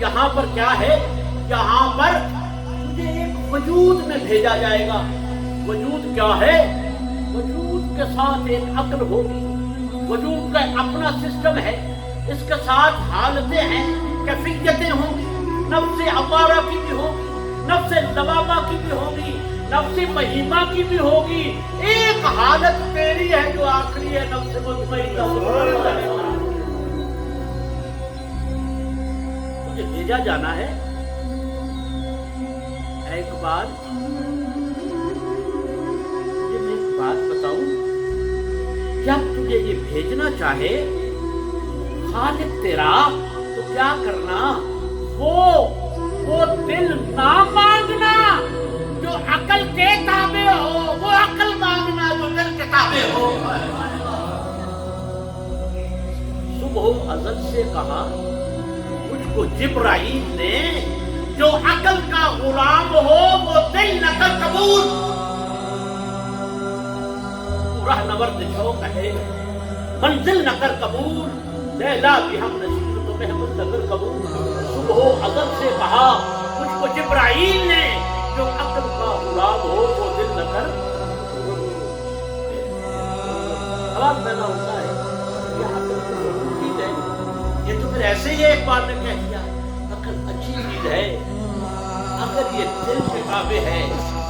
یہاں پر کیا ہے؟ یہاں پر تجھے ایک وجود میں بھیجا جائے گا. وجود کیا ہے؟ وجود کے ساتھ ایک عقل ہوگی. وجود کا اپنا سسٹم ہے. اس کے ساتھ حالتیں ہیں، کیفیتیں ہوں گی. نفس امارہ کی بھی ہوگی، نفس لوامہ کی بھی ہوگی، نفس مہیمہ کی بھی ہوگی. ایک حالت تیری ہے جو آخری ہے، نفس مطمئنہ. تجھے بھیجا جانا ہے. ایک بات بتاؤں، جب تجھے یہ بھیجنا چاہے خالق تیرا تو کیا کرنا؟ وہ دل نہ مانگنا جو عقل کے تابع ہو، وہ عقل مانگنا جو دل کے تابع ہو. صبح ازل سے کہا مجھ کو جبرائیل نے، جو عقل کا غلام ہو وہ دل نہ کر قبول. رہنورد شوق ہے منزل نہ کر قبول، لیلا بھی ہم نصیب تو محمد نہ کر قبول. صبح ازل سے کہا مجھ کو جبرائیل نے، جو عقل کا غلام ہو وہ دل نہ کر. سوال پیدا ہوتا ہے یہ عقل کی ضرورت چیز ہے؟ یہ تو پھر ایسے ہی ایک بار نے کہہ دیا عقل اچھی چیز ہے. اگر یہ دل کے تابع ہے،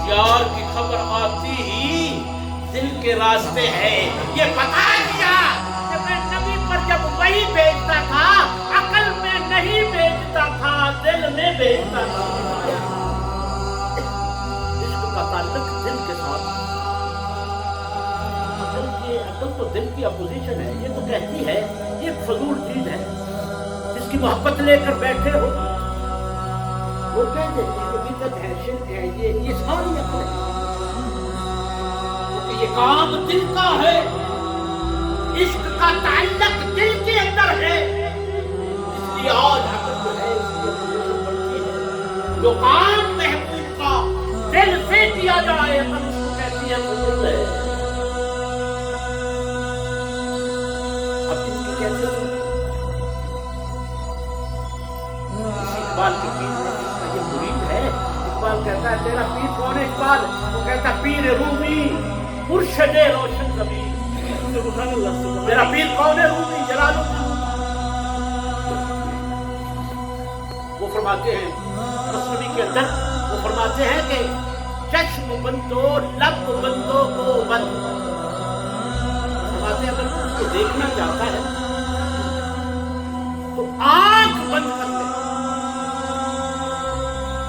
یار کی خبر آتی ہی دل کے راستے ہیں. یہ بتا دیا کہ میں نبی پر جب وہی بھیجتا تھا عقل میں نہیں بھیجتا تھا، دل میں بھیجتا تھا. عشق کا تعلق دل کے ساتھ. عقل تو دل کی اپوزیشن ہے. یہ تو کہتی ہے یہ ایک فضول چیز ہے، جس کی محبت لے کر بیٹھے ہو وہ کہہ دیتے ہیں کہ بدعت ہے، شرک ہے. یہ ساری عقل ہے. یہ کام دل کا ہے، عشق کا تعلق دل کے اندر ہے. اس لیے آج عقل جو ہے اس کی اپوزیشن بڑھتی ہے. جو کام محبوب کا دل سے کیا جائے عقل اس کو کہتی ہے فضول ہے. اب ان کی کیسے اقبال کی پیر ہے، اس کا یہ مرید ہے. اقبال کہتا ہے تیرا پیر کون ہے؟ اقبال وہ کہتا ہے پیر رومی مرشد روشن زمین. میرا پیر کون ہے؟ رومی جلال الدین. وہ فرماتے ہیں مسلمی کے اندر، وہ فرماتے ہیں کہ چشم بندو لب بندو کو بند. فرماتے ہیں اگر تو اس کو دیکھنا چاہتا ہے تو آنکھ بند کر لے.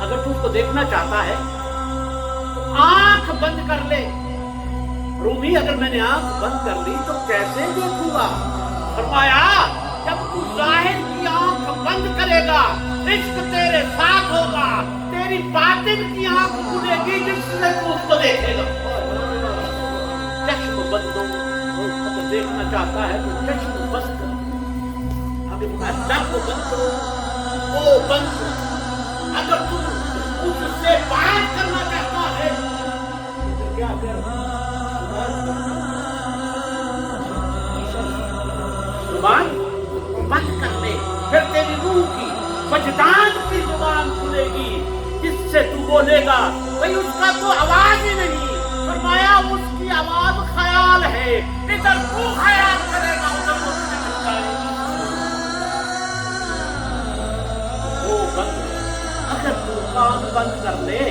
اگر تو اس کو دیکھنا چاہتا ہے تو آنکھ بند کر لے. رومی اگر میں نے آنکھ بند کر لی تو کیسے دیکھوں گا؟ فرمایا جب تو ظاہر کی آنکھ بند کرے گا عشق تیرے ساتھ ہوگا، تیری باطن کی آنکھ کھلے گی جس سے تو اس کو دیکھے گا. چشم بندو اگر دیکھنا چاہتا ہے تو چشم بند. اگر لب بندو وہ بند. اگر تو اس سے بات کرنا چاہتا ہے تو کیا کر زبان بند کر لے، پھر تیری روح کی وجدان کی زبان کھلے گی جس سے تو بولے گا. بھئی اس کا تو آواز ہی نہیں. فرمایا اس کی آواز خیال ہے. ادھر تو خیال کرے گا ادھر وہ تجھے مل جائے گا. وہ بند. اگر تو کان بند کر لے،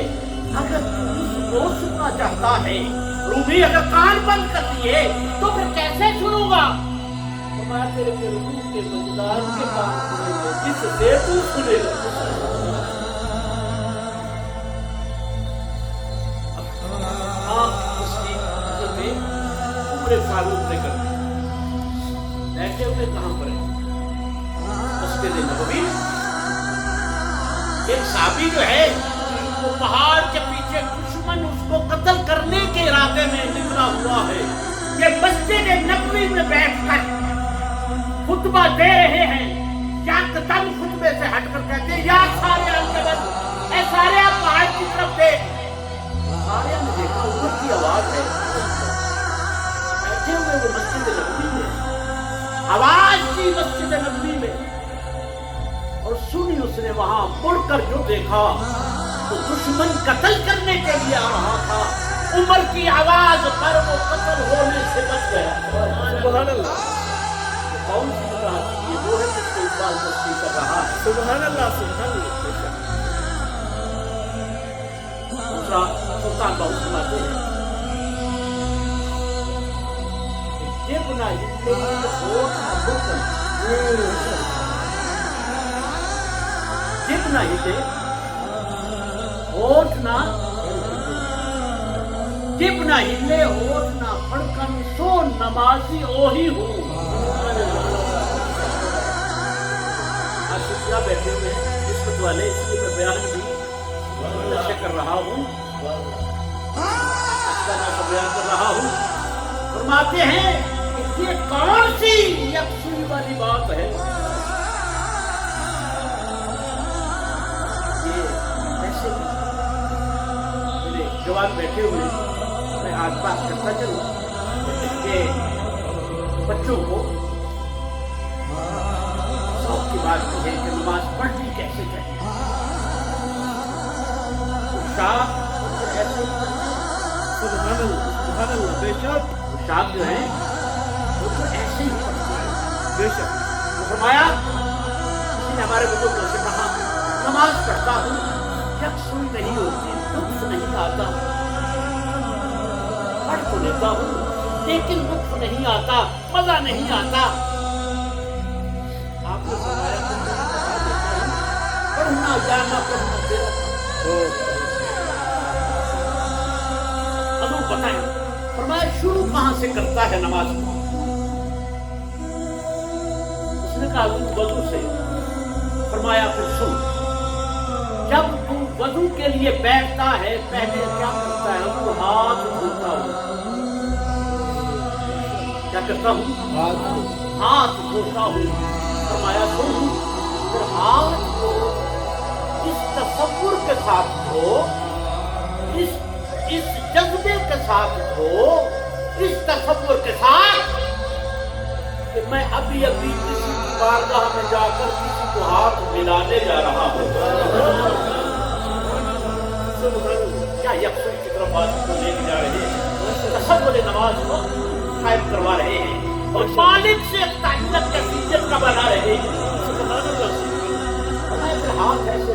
اگر تو اس کو سننا چاہتا ہے، رومی اگر کان بند کر دیے تو پھر کیسے سنوں گا؟ فرمایا تیرے روح کے وجدان کے کان کھلیں گے جس سے تو سنے گا. آپ اس کی حضرت عمر فاروق نے کر بیٹھے ہوئے کہاں پر ہیں؟ مسجد نبوی. ایک صحابی جو ہے وہ پہاڑ کے پیچھے دشمن اس کو قتل کرنے کے ارادے میں نکلا ہوا ہے. یہ مسجد نبوی میں بیٹھ کر خطبہ دے رہے ہیں. یکدم خطبے سے ہٹ کر کہتے ہیں یا سارے الجبل، اے سارے آپ پہاڑ کی طرف دیکھ. سارے نے دیکھا اوپر کی آواز ہے. بیٹھے ہوئے وہ مسجد نبوی میں، آواز کی مسجد نبوی میں، اور سن اس نے وہاں مڑ کر جو دیکھا تو دشمن قتل کرنے کے لیے آ رہا تھا. عمر کی آواز پر وہ قتل ہونے سے بچ گیا. سبحان اللہ کون سی جگہ تھی؟ یہ وہ ہے جس کو اقبال مستی کر رہا ہے. سبحان اللہ سبحان اللہ. دوسرا سلطان بہت سناتے ہیں جب نہ ہلے ہوٹ نہ بکن، جب نہ ہلے ہوٹ نہ، جب نہ ہلے ہوٹ نہ پھڑکن، سو نمازی اوہی ہوں. آج بیٹھے ہوئے رشوت والے، اس لیے میں بیان بھی نشے کر رہا ہوں، بیان کر رہا ہوں. فرماتے ہیں کہ یہ کون سی یکسوئی والی بات ہے؟ یہ ایسے میرے جوان بیٹھے ہوئے، میں آج بات کرتا چلوں کہ بچوں کو شوق کی بات ہے کہ نماز پڑھنی کیسے چاہیے. ایسے سبحان اللہ بے شک. شاپ جو ہے وہ تو ایسے ہی پڑھتے ہیں. بے شک. فرمایا کسی نے ہمارے بزرگوں سے کہا نماز پڑھتا ہوں یکسوئی نہیں ہوتی، لطف نہیں آتا. پڑھ تو لیتا ہوں لیکن لطف نہیں آتا، مزہ نہیں آتا. آپ نے فرمایا پڑھنا جانا پڑھنا تیرا. بتائیں فرمایا شروع کہاں سے کرتا ہے نماز کو؟ اس نے کہا وضو سے. فرمایا پھر سن، جب تو وضو کے لیے بیٹھتا ہے پہلے کیا کرتا ہے؟ تو ہاتھ دھوتا ہوں. کیا کرتا ہوں؟ ہاتھ دھوتا ہوں. فرمایا سن، پھر ہاتھ کو اس تصور کے ساتھ دھو، اس جذبے کے ساتھ ہو، اس تصور کے ساتھ کہ میں ابھی ابھی کسی کی بارگاہ میں جا کر کسی کو ہاتھ ملانے جا رہا ہوں. کیا یکسوئی کی طرف بات کو لے کے جا رہے ہیں، تصور نماز کو قائم کروا رہے ہیں اور مالک سے تعلق کیفیت کا بنا رہے ہیں. میں ہاتھ ایسے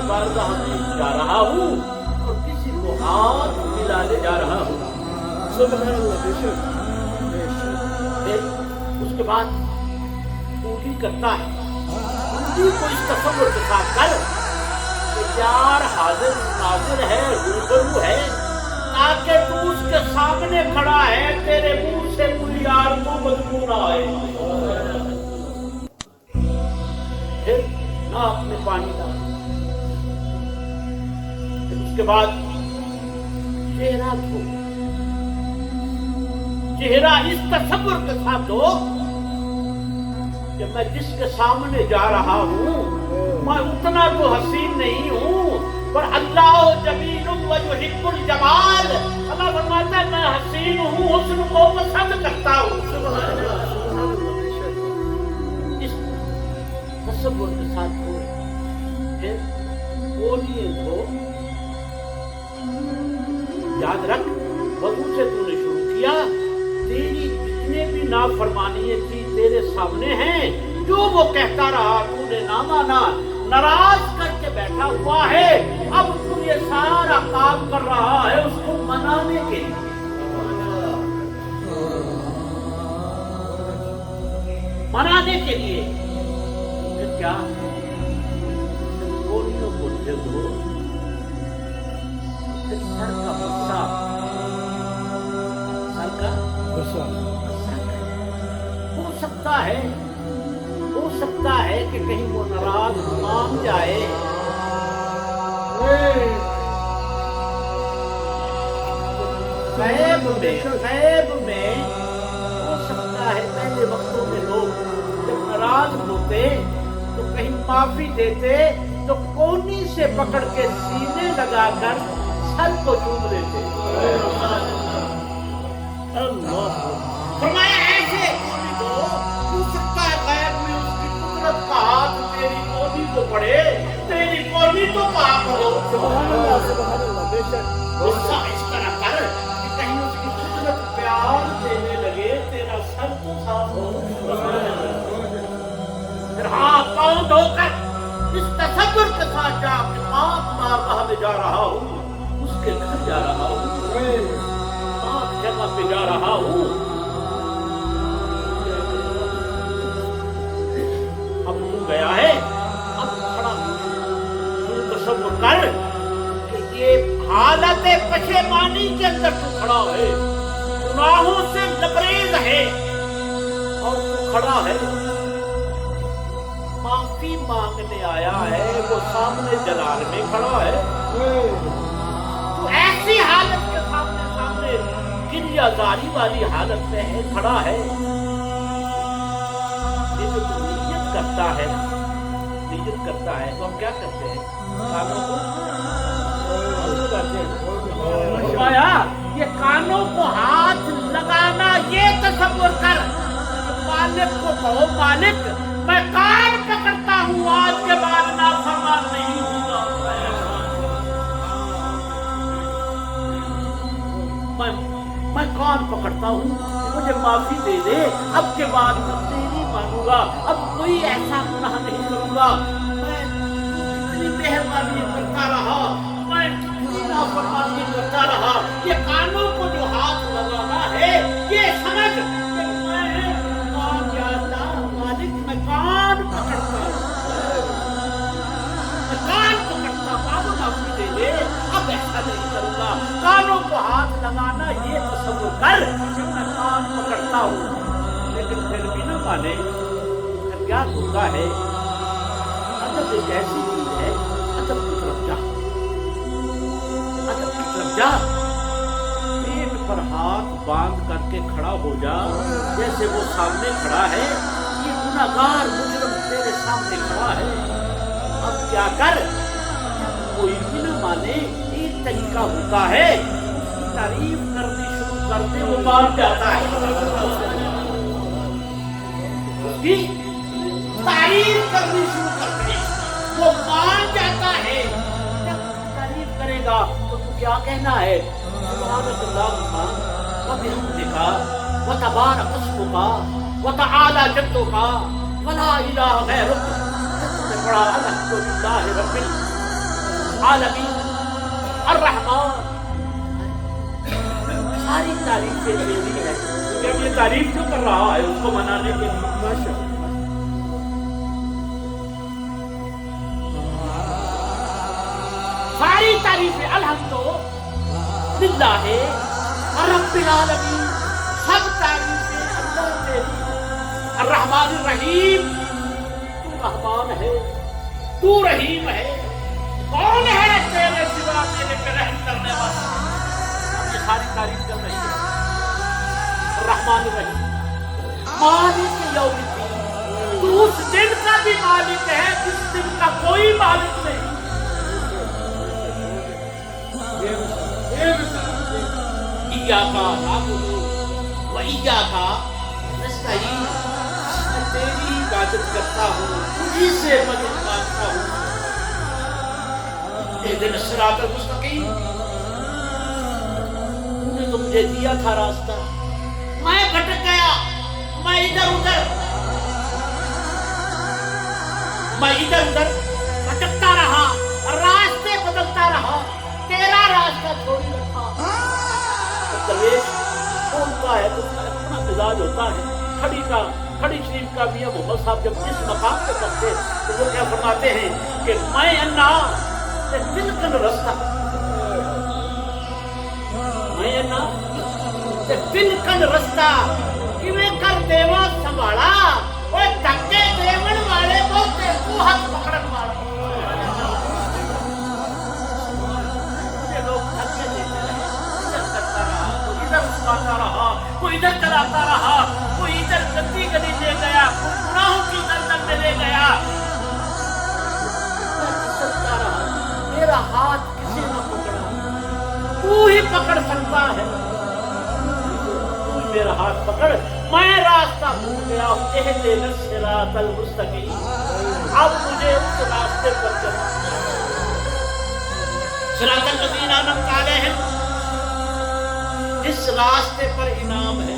بارگاہ میں جا رہا ہوں اور کسی کو ہاتھ ملانے جا رہا ہوں. سبحان اللہ. بے شک. پھر اس کے بعد پوری کرتا ہے. پوری کو اس تصور کے ساتھ کر کہ یار حاضر ناظر ہے، روبرو ہے، تاکہ تو اس کے سامنے کھڑا ہے، تیرے منہ سے کوئی یار کو بدبو نہ آئے. پھر ناک میں پانی ڈال. اس کے بعد چہرہ دھو. چہرہ اس تصور کے ساتھ دھو کہ میں جس کے سامنے جا رہا ہوں میں اتنا تو حسین نہیں ہوں، پر اللہ جمیل و یحب الجمال. اللہ فرماتا ہے میں حسین ہوں، حسن کو پسند کرتا ہوں. اس تصور کے ساتھ دھو. پھر بولیے دھو. یاد رکھ وضو سے تو نے شروع کیا، تیری جتنے بھی نافرمانیاں تھی تیرے سامنے ہیں. جو وہ کہتا رہا تو نے نہ مانا، ناراض کر کے بیٹھا ہوا ہے. اب تو یہ سارا کام کر رہا ہے اس کو منانے کے لیے. منانے کے لیے پھر کیا؟ گولیوں کو دھو. سر کا غصہ، سر کا غصہ ہو سکتا ہے کہ کہیں وہ ناراض مان جائے. غیب میں ہو سکتا ہے پہلے وقتوں میں لوگ جب ناراض ہوتے تو کہیں معافی دیتے تو کونی سے پکڑ کے سینے لگا کر سر کو چوم لیتے. فرمایا ایسے ہو سکتا ہے غیب میں اس سب تو صاف ہو پھر ہاتھ پاؤں دھو کر اس تصور کے ساتھ جا کہ پاک بارگاہ میں جا رہا ہوں، اس کے گھر جا رہا ہوں، پاک جگہ پہ جا رہا ہوں۔ اب تو گیا ہے، اب کھڑا تو تصور کر کہ یہ حالت پشیمانی کے اندر تو کھڑا ہے، گناہوں سے لبریز ہے اور تو کھڑا ہے، معافی مانگنے آیا ہے، وہ سامنے جلال میں کھڑا ہے، تو ایسی حالت کے سامنے گریہ زاری والی حالت میں ہے، کھڑا ہے۔ یہ جو تو نیت کرتا ہے تو ہم کیا کرتے ہیں؟ کانوں کو فرمایا یہ کانوں کو ہاتھ لگانا، یہ تصور کر مالک کو کہو مالک میں کان پکڑتا ہوں، آج کے بعد نافرمان نہیں ہوں گا، میں کان پکڑتا ہوں، مجھے معافی دے دے، اب کے بعد میں تیری مانوں گا، اب کوئی ایسا گناہ نہیں کروں گا، میں اتنی مہربانی کرتا رہا، میں اتنی نافرمانی کرتا رہا، یہ کانوں کو جو ہاتھ لگانا ہے یہ سمجھ کہ میں کان جاتا مالک، میں کان پکڑتا ہوں، میں کان پکڑتا ہوں، معافی دے دے، اب ایسا نہیں کروں گا، کانوں کو ہاتھ لگانا یہ تصور کر کہ میں کان پکڑتا ہوں، لیکن پھر بھی نہ مانے، پھر کیا ہوتا ہے؟ ادب ایک ایسی چیز ہے، ادب کی طرف جا، ادب کی طرف جا، پیٹ پر ہاتھ باندھ کر کے کھڑا ہو جا، جیسے وہ سامنے کھڑا ہے، یہ گناہگار مجرم تیرے سامنے کھڑا ہے، اب کیا کر؟ کوئی بھی نہ مانے، ایک طریقہ ہوتا ہے، اس کی تعریف کرنی شروع کر دے، وہ مان جاتا ہے، اس کی تعریف کرنی شروع کر دے، وہ مان جاتا ہے، جب تعریف کرے گا تو کیا کہنا ہے؟ سبحانک اللہم و بحمدک و تبارک اسمک و تعالی جدک ولا الہ غیرک، پڑھا الحمدللہ رب العالمین الرحمن، ساری تعریفیں میری ہے، کیونکہ یہ تعریف کیوں کر رہا ہے؟ اس کو منانے کے لیے، ساری تعریفیں الحمدللہ رب العالمین، سب تعریفیں اللہ تیری، الرحمن الرحیم، تو رحمان ہے، تو رحیم ہے، کون ہے تیرے سوا میرے پہ رحم کرنے والا؟ یہ ساری تعریف کر رہی ہے، الرحمن الرحیم، مالک یوم الدین، تو اس دن کا بھی مالک ہے جس دن کا کوئی مالک نہیں، ایاک نعبد و ایاک نستعین، میں تیری عبادت کرتا ہوں، تجھی سے مدد مانگتا ہوں، اہدنا الصراط المستقیم، تو نے تو مجھے دیا تھا راستہ، میں بھٹک گیا، میں ادھر ادھر بھٹکتا رہا، راستے بدلتا رہا، تیرا راستہ چھوڑی رکھا۔ درویش بولتا ہے تو اس کا اپنا مزاج ہوتا ہے، کھڑی شریف کا میاں محمد صاحب جب اس مقام پہ پہنچے تو وہ کیا فرماتے ہیں کہ میں انا تے تلکن رستہ، میں انا تے تلکن رستہ، کیویں کر دیوا سنبھالا، وہ دھکے دیون والے بہتے کو ہاتھ پکڑن والا، کوئی ادھر چلاتا رہا، کوئی ادھر گندی گلی لے گیا، کوئی گناہوں کی دلدل میں لے گیا، چلتا رہا، میرا ہاتھ کسی نہ پکڑا، تو ہی پکڑ سکتا ہے، تو ہی میرا ہاتھ پکڑ، میں راستہ بھول گیا، اہدنا الصراط المستقیم، اب مجھے اس راستے پر چلنا، صراط الذین انعمت علیہم، اس راستے پر انعام ہے،